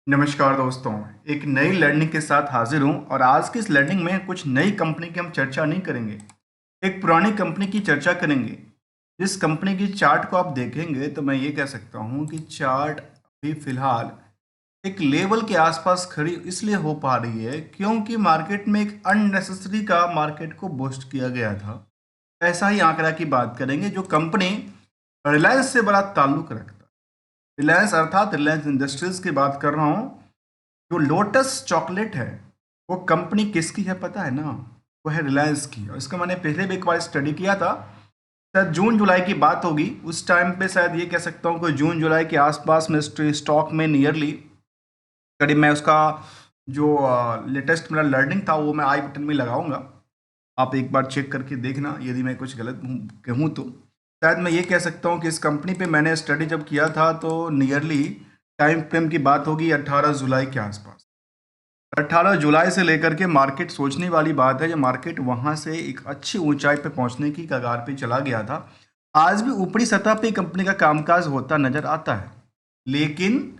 नमस्कार दोस्तों। एक नई लर्निंग के साथ हाजिर हूं और आज की इस लर्निंग में कुछ नई कंपनी की हम चर्चा नहीं करेंगे। एक पुरानी कंपनी की चर्चा करेंगे। जिस कंपनी की चार्ट को आप देखेंगे तो मैं ये कह सकता हूं कि चार्ट अभी फिलहाल एक लेवल के आसपास खड़ी इसलिए हो पा रही है क्योंकि मार्केट में एक अननेसेसरी का मार्केट को बूस्ट किया गया था। ऐसा ही आंकड़ा की बात करेंगे जो कंपनी रिलायंस से बड़ा ताल्लुक रखता है। रिलायंस अर्थात रिलायंस इंडस्ट्रीज की बात कर रहा हूँ। जो लोटस चॉकलेट है वो कंपनी किसकी है पता है ना? वो है रिलायंस की। और इसका मैंने पहले भी एक बार स्टडी किया था। शायद जून जुलाई की बात होगी उस टाइम पे, शायद ये कह सकता हूँ कि जून जुलाई के आसपास में स्टॉक में नियरली करीब मैं उसका जो लेटेस्ट मेरा लर्निंग था वो मैं आई बटन में लगाऊंगा। आप एक बार चेक करके देखना यदि मैं कुछ गलत कहूँ तो। शायद मैं ये कह सकता हूँ कि इस कंपनी पे मैंने स्टडी जब किया था तो नियरली टाइम फ्रेम की बात होगी 18 जुलाई के आसपास। 18 जुलाई से लेकर के मार्केट सोचने वाली बात है, जब मार्केट वहां से एक अच्छी ऊंचाई पे पहुंचने की कगार पे चला गया था। आज भी ऊपरी सतह पे कंपनी का कामकाज होता नजर आता है, लेकिन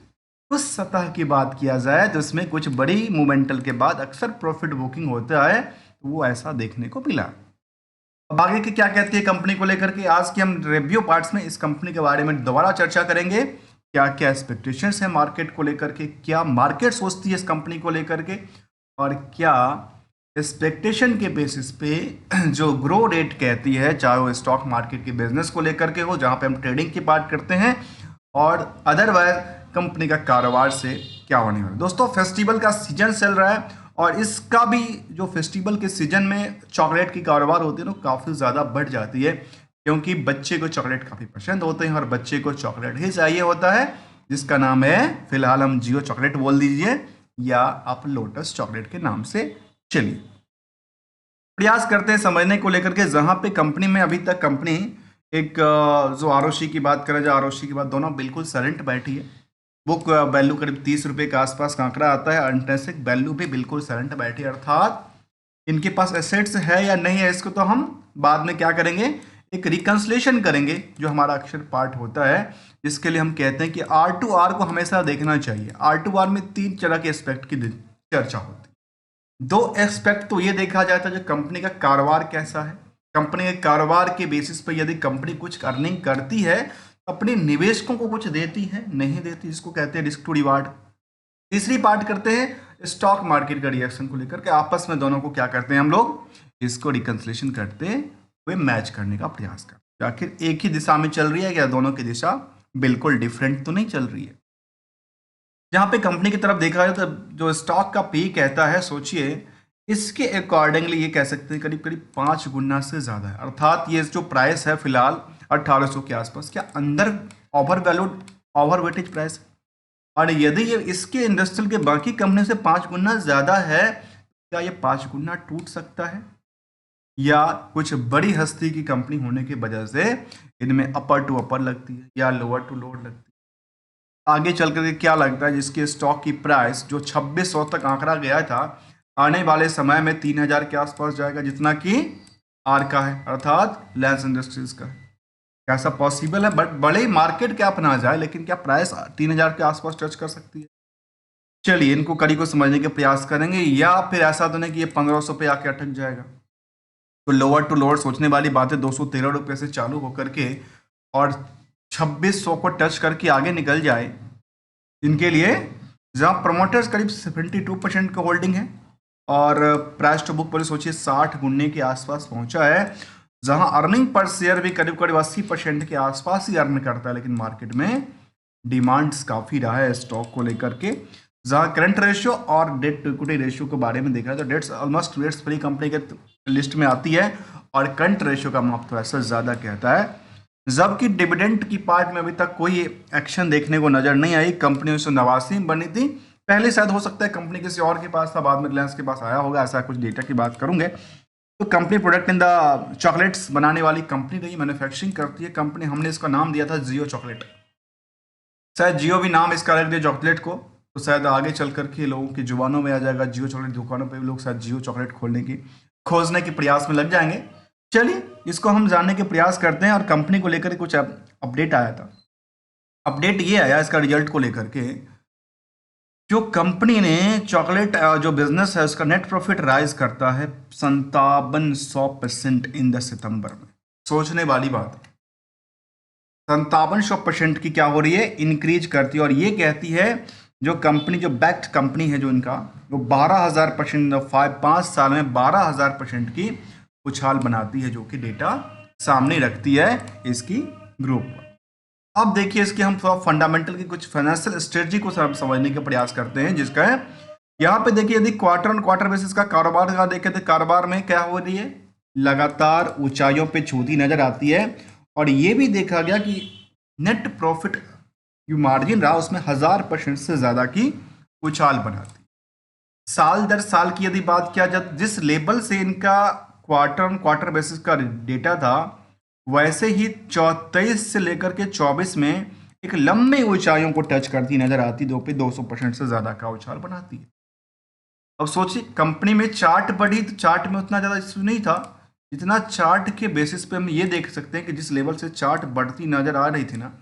उस सतह की बात किया जाए तो इसमें कुछ बड़ी मोमेंटल के बाद अक्सर प्रॉफिट बुकिंग होता है, तो वो ऐसा देखने को मिला। अब आगे की क्या कहती है कंपनी को लेकर के, आज के हम रिव्यू पार्ट्स में इस कंपनी के बारे में दोबारा चर्चा करेंगे। क्या क्या एक्सपेक्टेशंस है मार्केट को लेकर के, क्या मार्केट सोचती है इस कंपनी को लेकर के, और क्या एक्सपेक्टेशन के बेसिस पे जो ग्रो रेट कहती है, चाहे वो स्टॉक मार्केट के बिजनेस को लेकर के हो जहां पे हम ट्रेडिंग की बात करते हैं, और अदरवाइज कंपनी का कारोबार से क्या होने वाला है। दोस्तों, फेस्टिवल का सीजन चल रहा है और इसका भी जो फेस्टिवल के सीजन में चॉकलेट की कारोबार होती है ना, काफ़ी ज़्यादा बढ़ जाती है क्योंकि बच्चे को चॉकलेट काफ़ी पसंद होते हैं और बच्चे को चॉकलेट ही चाहिए होता है, जिसका नाम है, फिलहाल हम जियो चॉकलेट बोल दीजिए या आप लोटस चॉकलेट के नाम से चलिए। प्रयास करते हैं समझने को लेकर के, जहां पे कंपनी में अभी तक कंपनी एक जो आरओसी की बात करें, जो आरओसी की बात, दोनों बिल्कुल सरेंट बैठी है। बुक वैल्यू करीब 30 रुपये के आसपास का आंकड़ा आता है। इंट्रिंसिक वैल्यू भी बिल्कुल सरेंट बैठी है, अर्थात इनके पास एसेट्स है या नहीं है इसको तो हम बाद में क्या करेंगे, एक रिकंसलेशन करेंगे जो हमारा अक्षर पार्ट होता है, जिसके लिए हम कहते हैं कि आर टू आर को हमेशा देखना चाहिए। आर टू आर में तीन तरह के एस्पेक्ट की चर्चा होती है। दो एस्पेक्ट तो ये देखा जाता है जो कंपनी का कारोबार कैसा है। कंपनी के कारोबार के बेसिस पर यदि कंपनी कुछ अर्निंग करती है, अपने निवेशकों को कुछ देती है नहीं देती, इसको कहते हैं रिस्क टू रिवार्ड। तीसरी बात करते हैं स्टॉक मार्केट का रिएक्शन को लेकर के, आपस में दोनों को क्या करते हैं हम लोग, इसको रिकंसलेशन करते हुए मैच करने का प्रयास करते हैं। आखिर एक ही दिशा में चल रही है या दोनों की दिशा बिल्कुल डिफरेंट तो नहीं चल रही है। जहाँ पे कंपनी की तरफ देखा जाए तो जो स्टॉक का पी कहता है, सोचिए इसके अकॉर्डिंगली ये कह सकते हैं करीब करीब 5 गुना से ज़्यादा है। अर्थात ये जो प्राइस है फिलहाल 1800 के आसपास, क्या अंदर over valued over weightage price है? और यदि ये इसके इंडस्ट्रियल के बाकी कंपनी से 5 गुना ज़्यादा है, क्या ये 5 गुना टूट सकता है, या कुछ बड़ी हस्ती की कंपनी होने की वजह से इनमें अपर टू अपर लगती है या लोअर टू लोअर लगती है? आगे चल करके क्या लगता है जिसके स्टॉक की प्राइस जो 2600 तक आंकड़ा गया था, आने वाले समय में 3000 के आसपास जाएगा, जितना कि आर का है अर्थात रिलायंस इंडस्ट्रीज का है। क्या ऐसा पॉसिबल है? बट बड़े मार्केट क्या अपना जाए, लेकिन क्या प्राइस 3000 के आसपास टच कर सकती है? चलिए इनको कड़ी को समझने के प्रयास करेंगे, या फिर ऐसा तो नहीं कि ये 1500 पे आके अटक जाएगा। तो लोअर टू लोअर सोचने वाली बात है, 213 रुपये से चालू होकर के और 2600 को टच करके आगे निकल जाए, इनके लिए जहां प्रमोटर्स करीब 72% का होल्डिंग है और प्राइस टू बुक पर सोचिए 60 गुने के आसपास पहुंचा है, जहां अर्निंग पर शेयर भी करीब करीब 80% के आसपास ही अर्न करता है, लेकिन मार्केट में डिमांड्स काफ़ी रहा है स्टॉक को लेकर के। जहां करंट रेशियो और डेट टू इक्विटी रेशियो के बारे में देखा है तो debts almost debts free company के लिस्ट में आती है और करंट रेशियो का माप थोड़ा सा ज़्यादा कहता है। जबकि डिविडेंड की पार्ट में अभी तक कोई एक्शन देखने को नजर नहीं आई। कंपनी 1989 में बनी थी, पहले शायद हो सकता है कंपनी किसी और के पास था, बाद में रिलायंस के पास आया होगा, ऐसा कुछ डेटा की बात करूंगे। तो company product in the chocolates बनाने वाली कंपनी रही, मैन्युफैक्चरिंग करती है कंपनी। हमने इसका नाम दिया था जियो चॉकलेट। शायद जियो भी नाम इसका रख दिया चॉकलेट को, तो शायद आगे चल करके लोगों की जुबानों में आ जाएगा जियो चॉकलेट। दुकानों पे भी लोग शायद जियो चॉकलेट खोजने के प्रयास में लग जाएंगे। चलिए इसको हम जानने के प्रयास करते हैं। और कंपनी को लेकर कुछ अपडेट आया था। अपडेट ये आया इसका रिजल्ट को लेकर के जो कंपनी ने चॉकलेट जो बिजनेस है उसका नेट प्रॉफिट राइज करता है 5700% इन द सितंबर में। सोचने वाली बात, 5700% की क्या हो रही है, इंक्रीज करती है। और ये कहती है जो कंपनी, जो बैक्ड कंपनी है जो इनका, वो 12,000% 5 साल में 12,000% की उछाल बनाती है, जो कि डेटा सामने रखती है इसकी ग्रुप पर। अब देखिए इसके हम थोड़ा फंडामेंटल की कुछ फाइनेंशियल स्ट्रेटजी को समझने का प्रयास करते हैं, जिसका है यहाँ पे देखिए यदि क्वार्टर ऑन क्वार्टर बेसिस का कारोबार का देखें तो कारोबार में क्या हो रही है, लगातार ऊंचाइयों पे छूती नजर आती है। और ये भी देखा गया कि नेट प्रॉफिट जो मार्जिन रहा उसमें 1000% से ज्यादा की उछाल बनाती। साल दर साल की यदि बात किया जाए, जिस लेवल से इनका क्वार्टर ऑन क्वार्टर बेसिस का डेटा था, वैसे ही 23 से लेकर के 24 में एक लंबी ऊंचाइयों को टच करती नजर आती, 200% से ज्यादा का उछाल बनाती है। अब सोचिए कंपनी में चार्ट बढ़ी तो चार्ट में उतना ज़्यादा इशू नहीं था, जितना चार्ट के बेसिस पे हम ये देख सकते हैं कि जिस लेवल से चार्ट बढ़ती नज़र आ रही थी ना,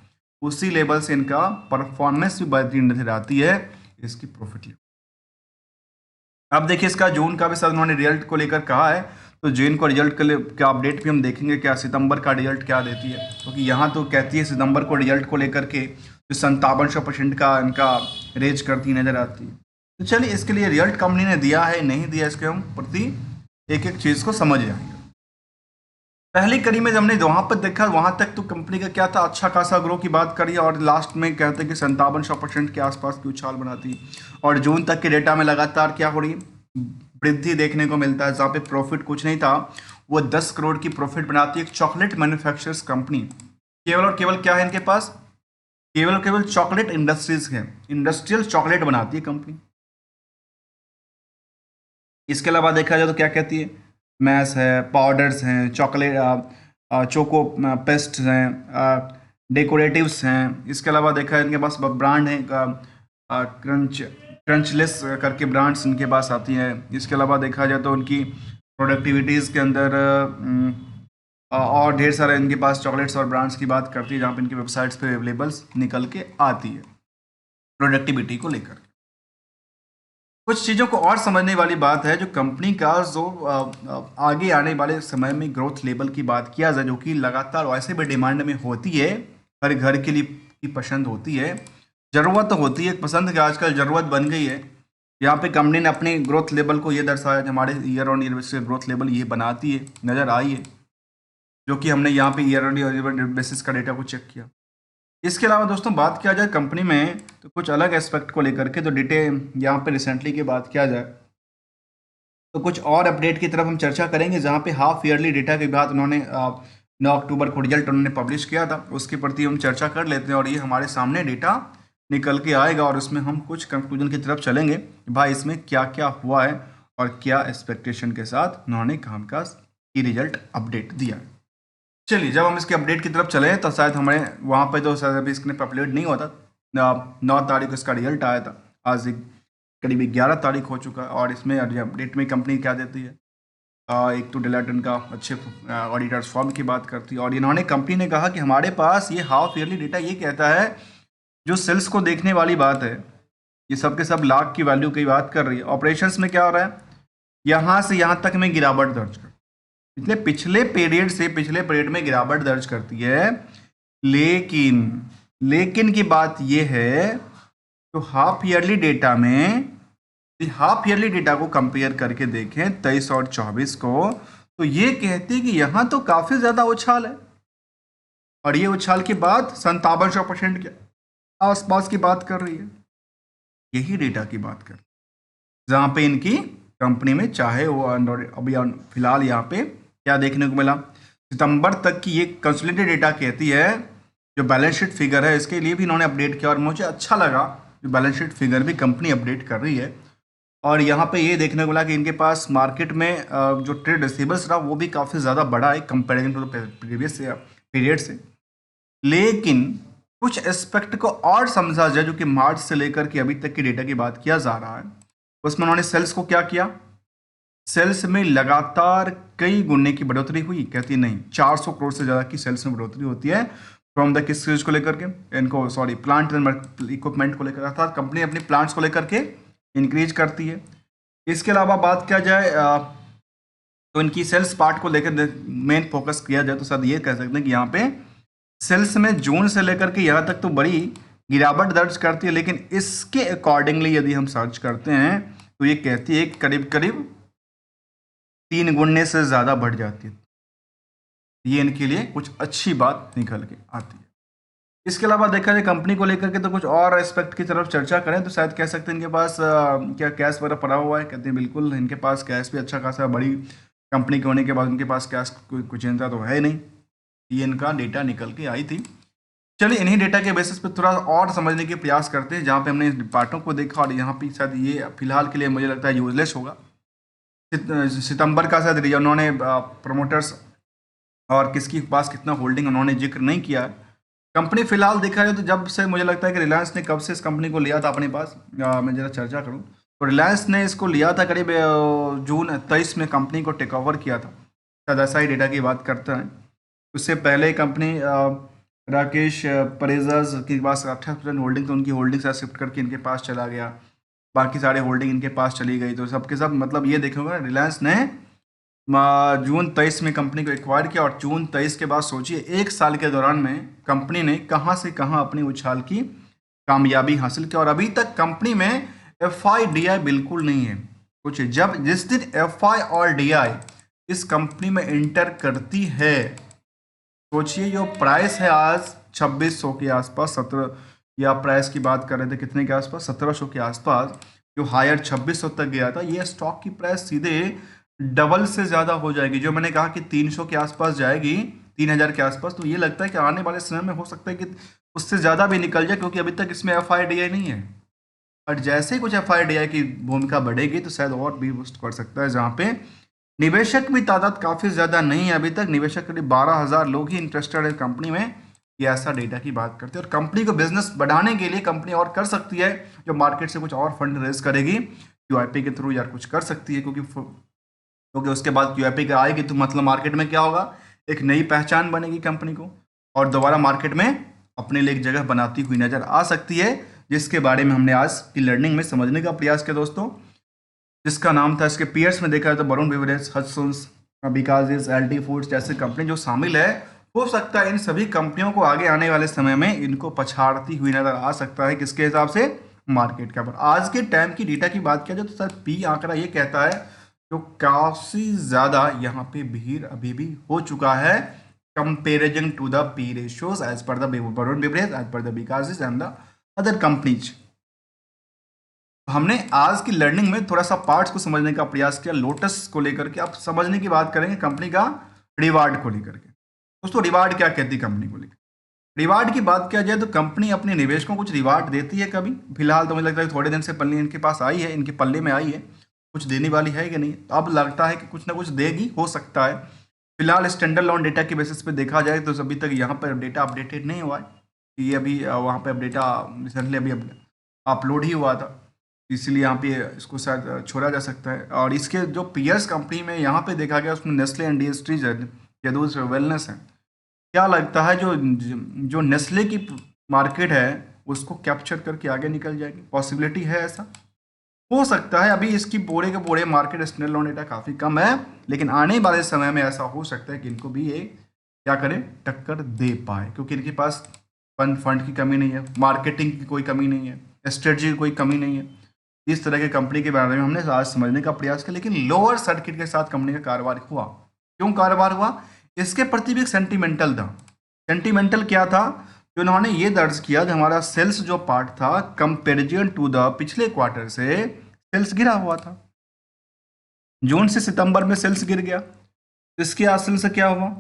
उसी लेवल से इनका परफॉर्मेंस भी बढ़ती नजर आती है, इसकी प्रॉफिट। अब देखिए इसका जून का भी सर उन्होंने रिजल्ट को लेकर कहा है, तो जून को रिजल्ट का अपडेट भी हम देखेंगे, क्या सितंबर का रिजल्ट क्या देती है, क्योंकि यहाँ तो कहती है सितंबर को रिजल्ट को लेकर के जो 5700% का इनका रेज करती नजर आती है। तो चलिए इसके लिए रिजल्ट कंपनी ने दिया है नहीं दिया, इसके हम प्रति एक एक चीज़ को समझ जाएंगे। पहली कड़ी में जब हमने वहां पर देखा, वहां तक तो कंपनी का क्या था, अच्छा खासा ग्रो की बात करी, और लास्ट में कहते हैं कि 5700% के आसपास की उछाल बनाती। और जून तक के डेटा में लगातार क्या हो रही है, वृद्धि देखने को मिलता है। जहाँ पे प्रॉफिट कुछ नहीं था, वो 10 करोड़ की प्रॉफिट बनाती है। एक चॉकलेट मैन्युफैक्चरर्स कंपनी, केवल और केवल क्या है इनके पास, केवल और केवल चॉकलेट इंडस्ट्रीज है, इंडस्ट्रियल चॉकलेट बनाती है कंपनी। इसके अलावा देखा जाए तो क्या कहती है, मैस है, पाउडर्स हैं, चॉकलेट चोको पेस्ट हैं, डेकोरेटिव्स हैं। इसके अलावा देखा है इनके पास ब्रांड है, क्रंचलेस करके ब्रांड्स इनके पास आती हैं। इसके अलावा देखा जाए तो उनकी प्रोडक्टिविटीज़ के अंदर और ढेर सारे इनके पास चॉकलेट्स और ब्रांड्स की बात करती है, जहाँ पे इनकी वेबसाइट्स पे अवेलेबल्स निकल के आती है प्रोडक्टिविटी को लेकर। कुछ चीज़ों को और समझने वाली बात है, जो कंपनी का जो आगे आने वाले समय में ग्रोथ लेवल की बात किया जाए, जो कि लगातार वैसे भी डिमांड में होती है, हर घर के लिए की पसंद होती है, ज़रूरत होती है, पसंद की आजकल ज़रूरत बन गई है। यहाँ पे कंपनी ने अपने ग्रोथ लेवल को ये दर्शाया कि हमारे year on year basis growth level ये बनाती है, नज़र आई है, जो कि हमने यहाँ पे ईयर ऑन ईयर बेसिस का डेटा को चेक किया। इसके अलावा दोस्तों बात किया जाए कंपनी में तो कुछ अलग एस्पेक्ट को लेकर के, तो डिटेल यहाँ पे रिसेंटली की बात किया जाए तो कुछ और अपडेट की तरफ हम चर्चा करेंगे, जहाँ पे हाफ ईयरली डेटा के बाद उन्होंने 9 अक्टूबर को रिजल्ट उन्होंने पब्लिश किया था, उसके प्रति हम चर्चा कर लेते हैं। और ये हमारे सामने डेटा निकल के आएगा और उसमें हम कुछ कंक्लूजन की तरफ चलेंगे, भाई इसमें क्या क्या हुआ है और क्या एक्सपेक्टेशन के साथ उन्होंने काम का की रिजल्ट अपडेट दिया। चलिए जब हम इसके अपडेट की तरफ चले तो शायद हमें वहाँ पे तो शायद अभी इसने अपडेट नहीं हुआ था, 9 तारीख को इसका रिजल्ट आया था, आज करीब 11 तारीख हो चुका है। और इसमें अपडेट में कंपनी क्या देती है, एक तो डेलाटन का अच्छे ऑडिटर्स फॉर्म की बात करती है। और इन्होंने कंपनी ने कहा कि हमारे पास ये हाफ ईयरली डेटा ये कहता है, जो सेल्स को देखने वाली बात है, ये सब के सब लाख की वैल्यू की बात कर रही है। ऑपरेशंस में क्या हो रहा है, यहाँ से यहाँ तक में गिरावट दर्ज कर, इसलिए पिछले पीरियड में गिरावट दर्ज करती है। लेकिन की बात यह है, तो हाफ ईयरली डेटा को कंपेयर करके देखें 23 और 24 को, तो ये कहती है कि यहां तो काफी ज्यादा उछाल है। और ये उछाल के बाद 5700% के आसपास की बात कर रही है, यही डेटा की बात कर, जहां पे इनकी कंपनी में चाहे वो अभी फिलहाल यहाँ पे क्या देखने को मिला, सितंबर तक की ये कंसोलिडेटेड डेटा कहती है, जो बैलेंस शीट फिगर है इसके लिए भी इन्होंने अपडेट किया। और मुझे अच्छा लगा जो बैलेंस शीट फिगर भी कंपनी अपडेट कर रही है। और यहाँ पे ये देखने को मिला कि इनके पास मार्केट में जो ट्रेड रिसीवेबल्स रहा वो भी काफ़ी ज़्यादा बड़ा है कंपेरिजन टू प्रीवियस पीरियड से। लेकिन कुछ एस्पेक्ट को और समझा जाए, जो कि मार्च से लेकर के अभी तक की डेटा की बात किया जा रहा है, उसमें उन्होंने सेल्स को क्या किया, सेल्स में लगातार कई गुने की बढ़ोतरी हुई, कहती नहीं 400 करोड़ से ज़्यादा की सेल्स में बढ़ोतरी होती है फ्रॉम द किस चीज़ को लेकर के, इनको सॉरी प्लांट एंड इक्विपमेंट को लेकर, अर्थात कंपनी अपनी प्लांट्स को लेकर के इंक्रीज करती है। इसके अलावा बात किया जाए तो इनकी सेल्स पार्ट को लेकर मेन फोकस किया जाए तो शायद ये कह सकते हैं कि यहाँ पे सेल्स में जून से लेकर के यहाँ तक तो बड़ी गिरावट दर्ज करती है, लेकिन इसके अकॉर्डिंगली यदि हम सर्च करते हैं तो ये कहती है करीब करीब 3 गुने से ज़्यादा बढ़ जाती है। ये इनके लिए कुछ अच्छी बात निकल के आती है। इसके अलावा देखा जाए कंपनी को लेकर के तो कुछ और एस्पेक्ट की तरफ चर्चा करें तो शायद कह सकते हैं इनके पास क्या कैश वगैरह पड़ा हुआ है, कहते हैं बिल्कुल इनके पास कैश भी अच्छा खासा, बड़ी कंपनी के होने के बाद उनके पास कैश कुछ चिंता तो है नहीं। ये इनका डेटा निकल के आई थी। चलिए इन्हीं डेटा के बेसिस पे थोड़ा और समझने के प्रयास करते हैं, जहाँ पे हमने पार्टों को देखा और यहाँ पे शायद ये फिलहाल के लिए मुझे लगता है यूजलेस होगा। सितंबर का शायद उन्होंने प्रमोटर्स और किसकी पास कितना होल्डिंग उन्होंने जिक्र नहीं किया है। कंपनी फिलहाल देखा जाए तो जब से मुझे लगता है कि रिलायंस ने कब से इस कंपनी को लिया था अपने पास, मैं ज़रा चर्चा करूँ तो रिलायंस ने इसको लिया था करीब जून 23 में कंपनी को टेक ओवर किया था, शायद ऐसा ही डेटा की बात करते हैं। उससे पहले कंपनी राकेश परेजर्स के पास 28% होल्डिंग, तो उनकी होल्डिंग से शिफ्ट करके इनके पास चला गया, बाकी सारे होल्डिंग इनके पास चली गई। तो सबके सब मतलब ये देखोगे रिलायंस ने जून 23 में कंपनी को एक्वायर किया और जून 23 के बाद सोचिए 1 साल के दौरान में कंपनी ने कहां से कहां अपनी उछाल की कामयाबी हासिल की और अभी तक कंपनी में FI/DI बिल्कुल नहीं है। सोचिए जब जिस दिन FI और DI इस कंपनी में इंटर करती है, सोचिए जो प्राइस है आज 2600 के आसपास, 17 या प्राइस की बात कर रहे थे कितने के आसपास, 1700 के आसपास, जो हायर 2600 तक गया था, ये स्टॉक की प्राइस सीधे डबल से ज़्यादा हो जाएगी। जो मैंने कहा कि 300 के आसपास जाएगी, 3000 के आसपास, तो ये लगता है कि आने वाले समय में हो सकता है कि उससे ज़्यादा भी निकल जाए, क्योंकि अभी तक इसमें FI/DI नहीं है। और जैसे ही कुछ FI/DI की भूमिका बढ़ेगी तो शायद और भी बूस्ट कर सकता है, जहाँ पे निवेशक भी तादाद काफ़ी ज़्यादा नहीं है। अभी तक निवेशक करीब 12,000 लोग ही इंटरेस्टेड है कंपनी में, ये ऐसा डेटा की बात करते हैं। और कंपनी को बिजनेस बढ़ाने के लिए कंपनी और कर सकती है, जो मार्केट से कुछ और फंड रेज करेगी QIP के थ्रू, यार कुछ कर सकती है, क्योंकि उसके बाद QIP का आएगी तो मतलब मार्केट में क्या होगा, एक नई पहचान बनेगी कंपनी को और दोबारा मार्केट में अपने लिए एक जगह बनाती हुई नजर आ सकती है, जिसके बारे में हमने आज की लर्निंग में समझने का प्रयास किया दोस्तों, जिसका नाम था, इसके पीयर्स में देखा है तो वरुण बेवरेज, हटसन्स, बिकाजेस, LT फूड्स जैसे कंपनी जो शामिल है, हो सकता है इन सभी कंपनियों को आगे आने वाले समय में इनको पछाड़ती हुई नजर आ सकता है, किसके हिसाब से, मार्केट के ऊपर। आज के टाइम की डेटा की बात किया जाए तो सर P आंकड़ा ये कहता है जो काफ़ी ज़्यादा यहाँ पे भीड़ अभी भी हो चुका है comparison to the P ratios as per the Varun beverage, as per the Bikaji's and the other companies. हमने आज की लर्निंग में थोड़ा सा पार्ट्स को समझने का प्रयास किया लोटस को लेकर के। अब समझने की बात करेंगे कंपनी का रिवार्ड को लेकर के। दोस्तों रिवार्ड क्या कहती है कंपनी को लेकर, रिवार्ड की बात किया जाए तो कंपनी अपने निवेशकों को कुछ रिवार्ड देती है कभी, फिलहाल तो मुझे लगता है थोड़े दिन से पल्ले इनके पास आई है, इनके पल्ले में आई है, कुछ देने वाली है कि नहीं, तो अब लगता है कि कुछ ना कुछ देगी, हो सकता है। फिलहाल स्टैंडर्ड लोन डेटा के बेसिस पे देखा जाए तो अभी तक यहाँ पर डेटा अपडेटेड नहीं हुआ है, ये अभी वहाँ पर डेटा रिसेंटली अभी अपलोड ही हुआ था, इसलिए यहाँ पे इसको शायद छोड़ा जा सकता है। और इसके जो पीयर्स कंपनी में यहाँ पे देखा गया उसमें नेस्ले इंडस्ट्रीज है, यदूस वेलनेस है। क्या लगता है जो जो नेस्ले की मार्केट है उसको कैप्चर करके आगे निकल जाएगी, पॉसिबिलिटी है, ऐसा हो सकता है। अभी इसकी पूरे के पूरे मार्केट स्टैंडर्ड लोन डेटा काफ़ी कम है, लेकिन आने वाले समय में ऐसा हो सकता है कि इनको भी ये क्या करें, टक्कर दे पाए, क्योंकि इनके पास फंड की कमी नहीं है, मार्केटिंग की कोई कमी नहीं है, स्ट्रेटजी की कोई कमी नहीं है। इस तरह के कंपनी के बारे में हमने आज समझने का प्रयास किया, लेकिन लोअर सर्किट के साथ कंपनी का कारोबार हुआ। क्यों कारोबार हुआ, इसके प्रति भी एक सेंटिमेंटल था। सेंटिमेंटल क्या था, जो उन्होंने ये दर्ज किया कि हमारा सेल्स जो पार्ट था कंपेरिजन टू द पिछले क्वार्टर से सेल्स गिरा हुआ था, जून से सितंबर में सेल्स गिर गया। इसके हासिल से क्या हुआ,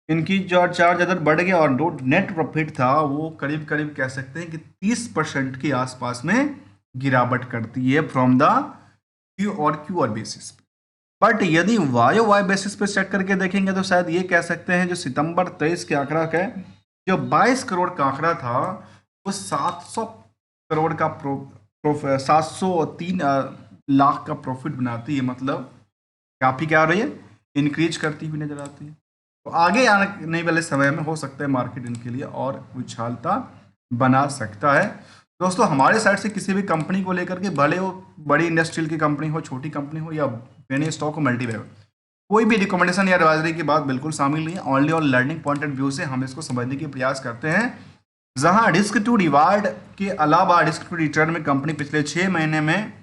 इनकी जो चार्ज अदर बढ़ गया और जो नेट प्रॉफिट था वो करीब करीब कह सकते हैं कि 30% के आसपास में गिरावट करती है फ्रॉम द क्यू बेसिस पे। बट यदि वाई बेसिस पे चेक करके देखेंगे तो शायद ये कह सकते हैं जो सितंबर 23 के आंकड़ा का जो 22 करोड़ का आंकड़ा था वो 700 करोड़ का 703 लाख का प्रॉफिट बनाती है, मतलब काफ़ी क्या हो रही है, इंक्रीज करती हुई नजर आती है। तो आगे आने वाले समय में हो सकता है मार्केट इनके लिए और उछालता बना सकता है। दोस्तों हमारे साइड से किसी भी कंपनी को लेकर के, भले वो बड़ी इंडस्ट्रियल की कंपनी हो, छोटी कंपनी हो, या पेनी स्टॉक हो, मल्टीवेव, कोई भी रिकमेंडेशन या एडवाइजरी की बात बिल्कुल शामिल नहीं है। ओनली और लर्निंग पॉइंट ऑफ व्यू से हम इसको समझने की प्रयास करते हैं। जहां रिस्क टू रिवार्ड के अलावा रिस्क टू रिटर्न में कंपनी पिछले 6 महीने में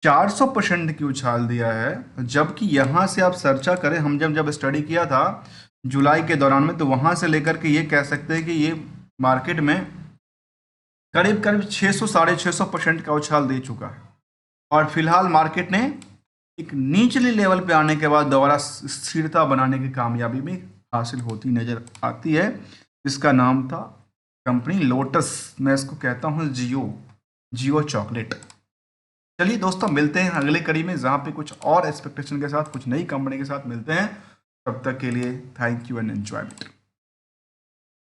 400% की उछाल दिया है। जबकि यहां से आप चर्चा करें, हम जब स्टडी किया था जुलाई के दौरान में, तो वहां से लेकर के ये कह सकते हैं कि ये मार्केट में करीब करीब 600 650% का उछाल दे चुका है। और फिलहाल मार्केट ने एक निचली लेवल पे आने के बाद दोबारा स्थिरता बनाने की कामयाबी में हासिल होती नजर आती है, जिसका नाम था कंपनी लोटस। मैं इसको कहता हूँ जियो चॉकलेट। चलिए दोस्तों, मिलते हैं अगले कड़ी में, जहाँ पे कुछ और एक्सपेक्टेशन के साथ, कुछ नई कंपनी के साथ मिलते हैं। तब तक के लिए thank you and enjoy it.